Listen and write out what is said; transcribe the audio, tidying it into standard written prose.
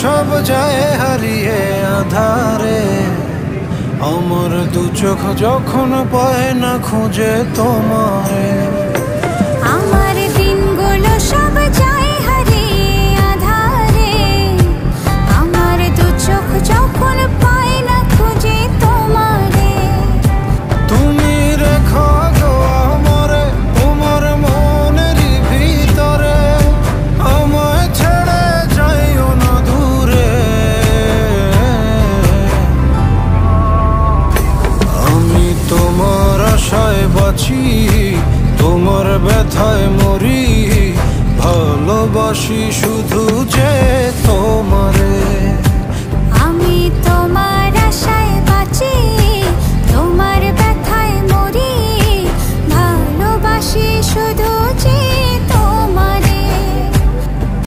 সব যায় হারিয়ে আধারে। আমার দু চোখ যখন পায় না খুঁজে তোমারে। আমার দিনগুলো সব যায় হারিয়ে আধারে। আমার দু চোখ যখন পায় না খুঁজে তোমারে। তুমি রেখো গো আমারে তোমার মনেরই ভিতরে, আমায় ছেড়ে যাইও না দূরে। আমি তোমার আশায় বাঁচি, তোমার ব্যথায় মরি, ভালোবাসি শুধু যে তোমারে।